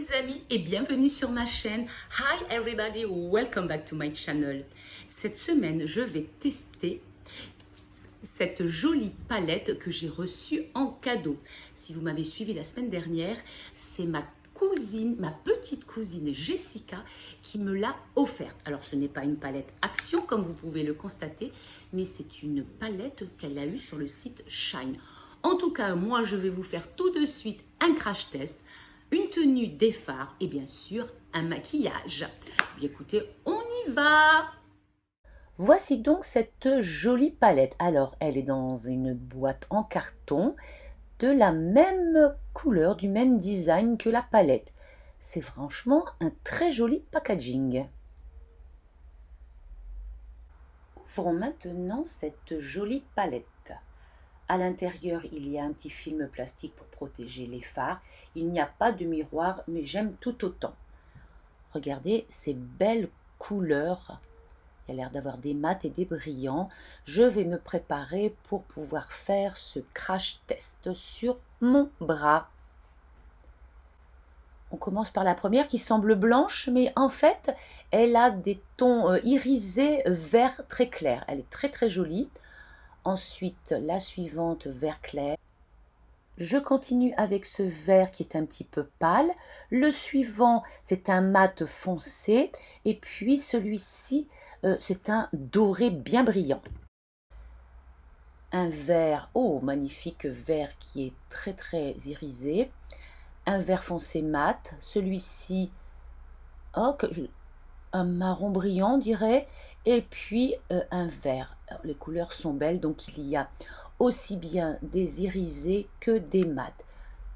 les amis et bienvenue sur ma chaîne. Hi everybody, welcome back to my channel. Cette semaine, je vais tester cette jolie palette que j'ai reçue en cadeau. Si vous m'avez suivi la semaine dernière, c'est ma cousine, ma petite cousine Jessica qui me l'a offerte. Alors ce n'est pas une palette Action comme vous pouvez le constater, mais c'est une palette qu'elle a eue sur le site Shine. En tout cas, moi je vais vous faire tout de suite un crash test, une tenue des fards et bien sûr un maquillage. Bien écoutez, on y va! Voici donc cette jolie palette. Alors, elle est dans une boîte en carton de la même couleur, du même design que la palette. C'est franchement un très joli packaging. Ouvrons maintenant cette jolie palette. À l'intérieur, il y a un petit film plastique pour protéger les fards. Il n'y a pas de miroir, mais j'aime tout autant. Regardez ces belles couleurs. Il y a l'air d'avoir des mats et des brillants. Je vais me préparer pour pouvoir faire ce crash test sur mon bras. On commence par la première qui semble blanche, mais en fait, elle a des tons irisés vert très clair. Elle est très très jolie. Ensuite, la suivante, vert clair. Je continue avec ce vert qui est un petit peu pâle. Le suivant, c'est un mat foncé. Et puis celui-ci, c'est un doré bien brillant. Un vert, oh magnifique vert qui est très très irisé. Un vert foncé mat. Celui-ci, oh, un marron brillant, on dirait. Et puis un vert. Alors, les couleurs sont belles, donc il y a aussi bien des irisés que des mats.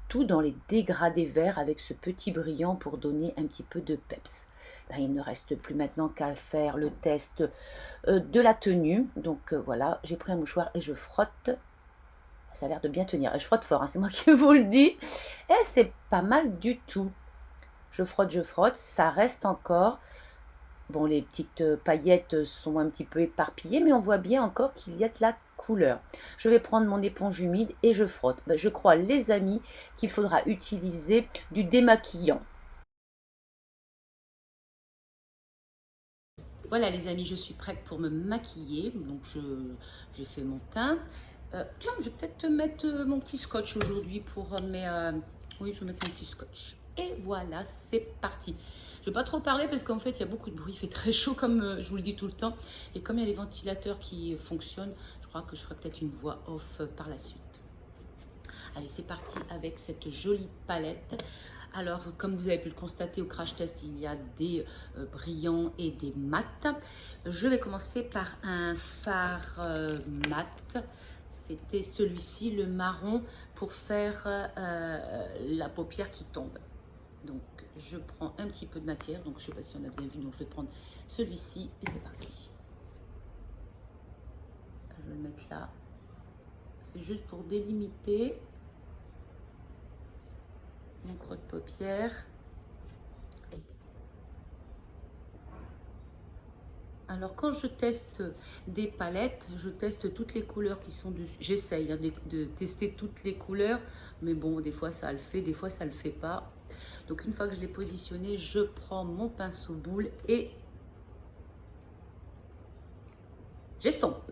Tout dans les dégradés verts avec ce petit brillant pour donner un petit peu de peps. Ben, il ne reste plus maintenant qu'à faire le test de la tenue. Donc voilà, j'ai pris un mouchoir et je frotte. Ça a l'air de bien tenir. Et je frotte fort, hein, c'est moi qui vous le dis. Et c'est pas mal du tout. Je frotte, ça reste encore. Bon, les petites paillettes sont un petit peu éparpillées, mais on voit bien encore qu'il y a de la couleur. Je vais prendre mon éponge humide et je frotte. Ben, je crois, les amis, qu'il faudra utiliser du démaquillant. Voilà les amis, je suis prête pour me maquiller. Donc j'ai fait mon teint. Tiens, je vais peut-être te mettre mon petit scotch aujourd'hui pour mes... oui, je vais mettre mon petit scotch. Et voilà, c'est parti. Je ne vais pas trop parler parce qu'en fait, il y a beaucoup de bruit. Il fait très chaud comme je vous le dis tout le temps. Et comme il y a les ventilateurs qui fonctionnent, je crois que je ferai peut-être une voix off par la suite. Allez, c'est parti avec cette jolie palette. Alors, comme vous avez pu le constater au crash test, il y a des brillants et des mats. Je vais commencer par un fard mat. C'était celui-ci, le marron, pour faire la paupière qui tombe. Donc, je prends un petit peu de matière. Donc, je ne sais pas si on a bien vu. Donc, je vais prendre celui-ci et c'est parti. Je vais le mettre là. C'est juste pour délimiter mon creux de paupière. Alors quand je teste des palettes, je teste toutes les couleurs qui sont dessus. J'essaye hein, de tester toutes les couleurs, mais bon, des fois ça le fait, des fois ça le fait pas. Donc une fois que je l'ai positionné, je prends mon pinceau boule et j'estompe.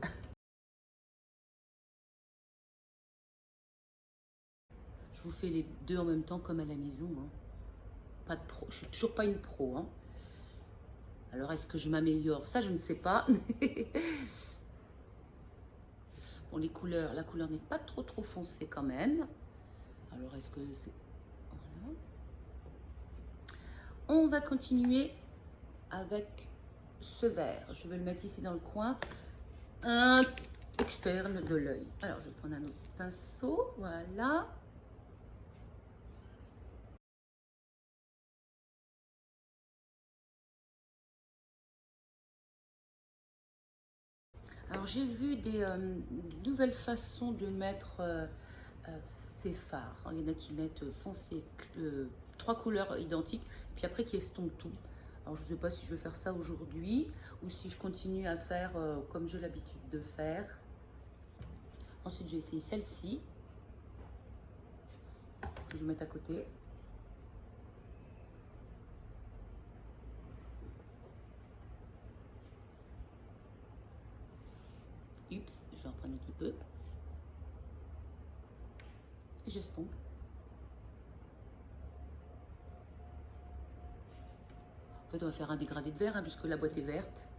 Je vous fais les deux en même temps comme à la maison. Hein. Pas de pro, je suis toujours pas une pro. Hein. Alors est-ce que je m'améliore? Ça je ne sais pas. Bon, les couleurs, la couleur n'est pas trop foncée quand même. Alors, est-ce que c'est... Voilà. On va continuer avec ce vert. Je vais le mettre ici dans le coin externe de l'œil. Alors, je vais prendre un autre pinceau. Voilà. Alors, j'ai vu des nouvelles façons de mettre ces fards. Il y en a qui mettent foncé, 3 couleurs identiques, puis après qui estompent tout. Alors je ne sais pas si je vais faire ça aujourd'hui ou si je continue à faire comme j'ai l'habitude de faire. Ensuite, je vais essayer celle-ci. Je vais mettre à côté. Oups, je vais en prendre un petit peu. Et j'estompe. En fait, on va faire un dégradé de vert, hein, puisque la boîte est verte.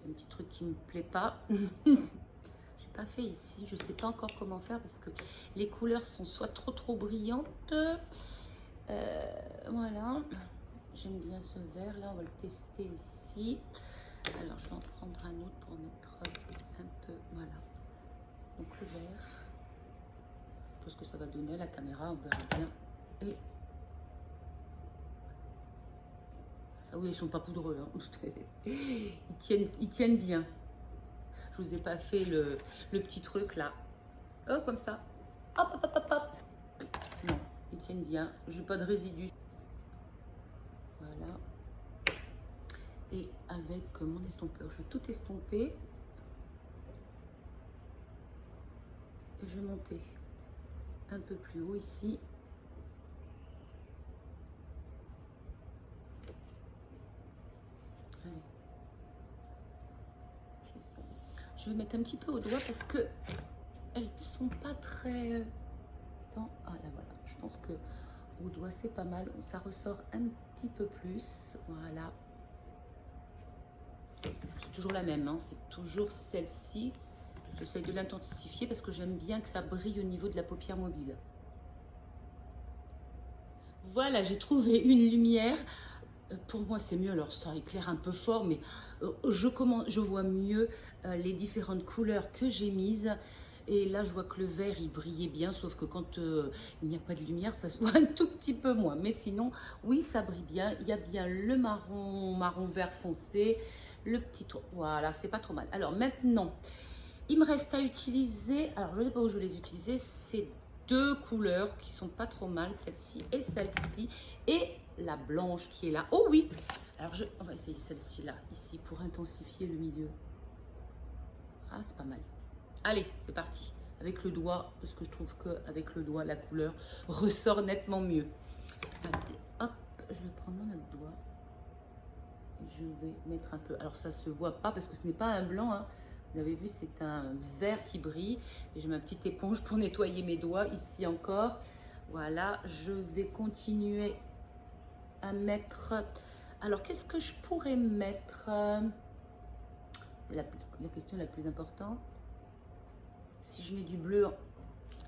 Un petit truc qui me plaît pas. J'ai pas fait ici, je sais pas encore comment faire parce que les couleurs sont soit trop brillantes. Voilà, j'aime bien ce vert là, on va le tester ici. Alors je vais en prendre un autre pour mettre un peu, voilà. Donc le vert, tout ce que ça va donner à la caméra, on verra bien. Et ah oui, ils sont pas poudreux, hein. Ils tiennent bien. Je vous ai pas fait le petit truc là. Oh, comme ça. Hop, hop, hop, hop, hop. Non, ils tiennent bien. J'ai pas de résidus. Voilà. Et avec mon estompeur, je vais tout estomper. Et je vais monter un peu plus haut ici. Allez. Je vais mettre un petit peu au doigt parce que elles sont pas très... Attends, ah là voilà, je pense que au doigt c'est pas mal, ça ressort un petit peu plus, voilà. C'est toujours la même, hein. C'est toujours celle-ci. J'essaie de l'intensifier parce que j'aime bien que ça brille au niveau de la paupière mobile. Voilà, j'ai trouvé une lumière. Pour moi, c'est mieux. Alors, ça éclaire un peu fort, mais je vois mieux les différentes couleurs que j'ai mises. Et là, je vois que le vert, il brillait bien, sauf que quand il n'y a pas de lumière, ça se voit un tout petit peu moins. Mais sinon, oui, ça brille bien. Il y a bien le marron vert foncé, le petit toit. Voilà, c'est pas trop mal. Alors maintenant, il me reste à utiliser, alors je ne sais pas où je vais les utiliser, ces deux couleurs qui sont pas trop mal, celle-ci et celle-ci, et la blanche qui est là. Oh oui, alors on va essayer celle-ci là, ici, pour intensifier le milieu. Ah, c'est pas mal. Allez, c'est parti. Avec le doigt, parce que je trouve qu'avec le doigt, la couleur ressort nettement mieux. Allez, hop, je vais prendre mon autre doigt. Et je vais mettre un peu, alors ça se voit pas parce que ce n'est pas un blanc, hein. Vous avez vu, c'est un vert qui brille. Et j'ai ma petite éponge pour nettoyer mes doigts. Ici encore. Voilà, je vais continuer à mettre... Alors, qu'est-ce que je pourrais mettre? C'est la question la plus importante. Si je mets du bleu,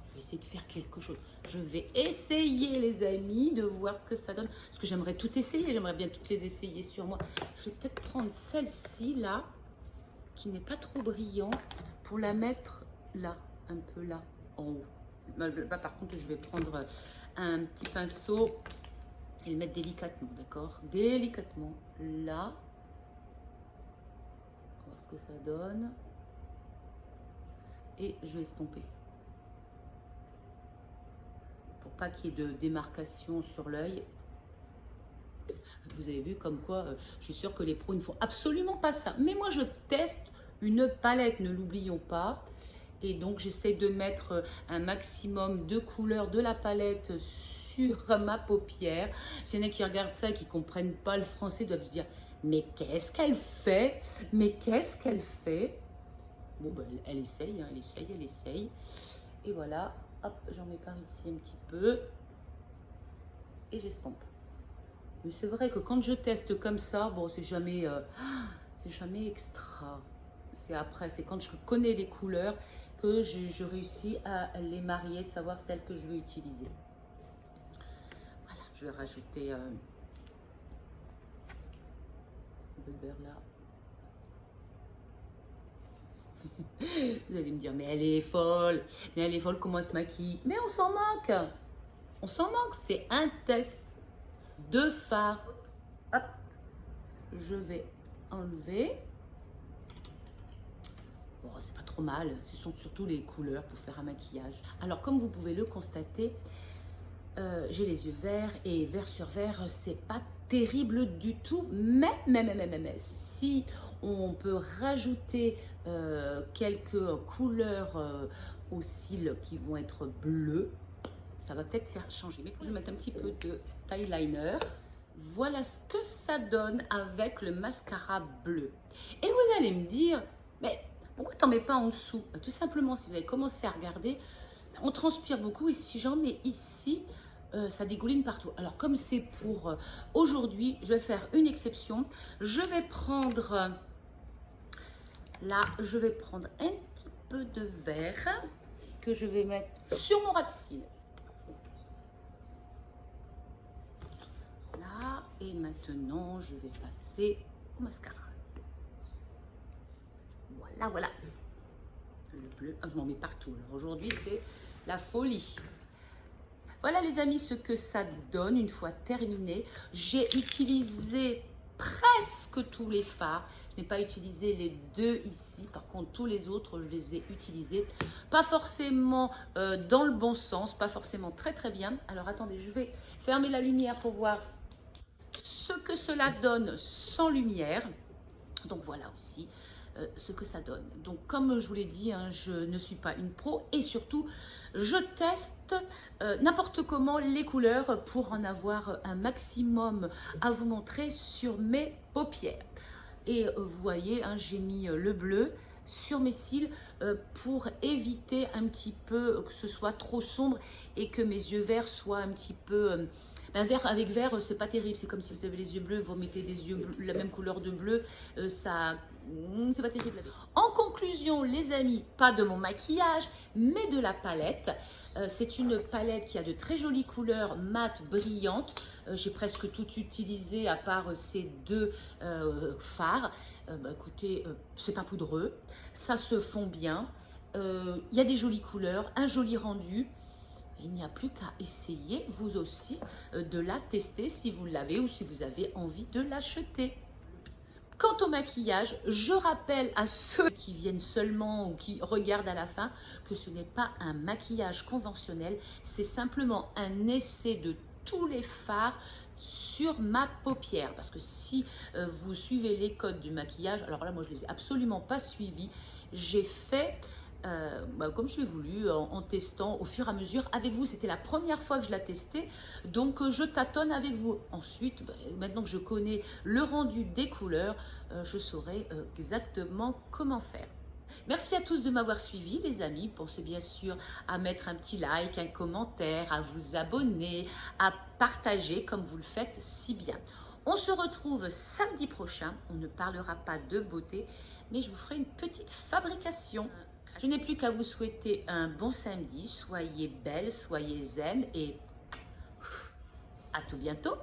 je vais essayer de faire quelque chose. Je vais essayer, les amis, de voir ce que ça donne. Parce que j'aimerais tout essayer. J'aimerais bien toutes les essayer sur moi. Je vais peut-être prendre celle-ci, là, qui n'est pas trop brillante, pour la mettre là, un peu là, en haut. Là, par contre, je vais prendre un petit pinceau et le mettre délicatement, d'accord? Délicatement, là. On va voir ce que ça donne. Et je vais estomper. Pour pas qu'il y ait de démarcation sur l'œil. Vous avez vu comme quoi, je suis sûre que les pros ne font absolument pas ça. Mais moi, je teste une palette, ne l'oublions pas. Et donc, j'essaie de mettre un maximum de couleurs de la palette sur ma paupière. S'il y en a qui regardent ça et qui ne comprennent pas le français, doivent se dire « Mais qu'est-ce qu'elle fait? Mais qu'est-ce qu'elle fait ?» Bon, ben, elle essaye, hein, elle essaye. Et voilà, hop, j'en mets par ici un petit peu. Et j'estompe. Mais c'est vrai que quand je teste comme ça, bon, c'est jamais extra. C'est après, c'est quand je connais les couleurs que je réussis à les marier, de savoir celles que je veux utiliser. Voilà, je vais rajouter un peu de beurre là. Vous allez me dire, mais elle est folle. Mais elle est folle, comment elle se maquille? Mais on s'en moque. On s'en moque, c'est un test de fard. Hop, je vais enlever. Bon, c'est pas trop mal, ce sont surtout les couleurs pour faire un maquillage. Alors, comme vous pouvez le constater, j'ai les yeux verts et vert sur vert, c'est pas terrible du tout. Mais, si on peut rajouter quelques couleurs aux cils qui vont être bleus, ça va peut-être faire changer. Mais je vais mettre un petit peu de eyeliner. Voilà ce que ça donne avec le mascara bleu. Et vous allez me dire, mais Pourquoi t'en mets pas en dessous? Bah, tout simplement, si vous avez commencé à regarder, on transpire beaucoup et si j'en mets ici, ça dégouline partout. Alors comme c'est pour aujourd'hui, je vais faire une exception. Je vais prendre, là, je vais prendre un petit peu de verre que je vais mettre sur mon ras de cils. Là, et maintenant, je vais passer au mascara. Voilà, voilà. Le bleu, ah, je m'en mets partout. Alors aujourd'hui, c'est la folie. Voilà les amis ce que ça donne une fois terminé. J'ai utilisé presque tous les fards. Je n'ai pas utilisé les deux ici. Par contre, tous les autres, je les ai utilisés. Pas forcément dans le bon sens, pas forcément très très bien. Alors attendez, je vais fermer la lumière pour voir ce que cela donne sans lumière. Donc voilà aussi ce que ça donne. Donc comme je vous l'ai dit, hein, je ne suis pas une pro et surtout je teste n'importe comment les couleurs pour en avoir un maximum à vous montrer sur mes paupières. Et vous voyez, hein, j'ai mis le bleu sur mes cils pour éviter un petit peu que ce soit trop sombre et que mes yeux verts soient un petit peu... vert avec vert, c'est pas terrible. C'est comme si vous avez les yeux bleus, vous mettez des yeux bleus, la même couleur de bleu, c'est pas terrible. En conclusion, les amis, pas de mon maquillage, mais de la palette. C'est une palette qui a de très jolies couleurs mates, brillantes. J'ai presque tout utilisé à part ces deux fards. Écoutez, c'est pas poudreux, ça se fond bien. Il y a des jolies couleurs, un joli rendu. Il n'y a plus qu'à essayer, vous aussi, de la tester si vous l'avez ou si vous avez envie de l'acheter. Quant au maquillage, je rappelle à ceux qui viennent seulement ou qui regardent à la fin que ce n'est pas un maquillage conventionnel, c'est simplement un essai de tous les fards sur ma paupière. Parce que si vous suivez les codes du maquillage, alors là moi je ne les ai absolument pas suivis, j'ai fait... comme je l'ai voulu, en testant au fur et à mesure avec vous. C'était la première fois que je la testais, donc je tâtonne avec vous. Ensuite, maintenant que je connais le rendu des couleurs, je saurai exactement comment faire. Merci à tous de m'avoir suivi les amis. Pensez bien sûr à mettre un petit like, un commentaire, à vous abonner, à partager comme vous le faites si bien. On se retrouve samedi prochain. On ne parlera pas de beauté, mais je vous ferai une petite fabrication. Je n'ai plus qu'à vous souhaiter un bon samedi. Soyez belle, soyez zen et à tout bientôt.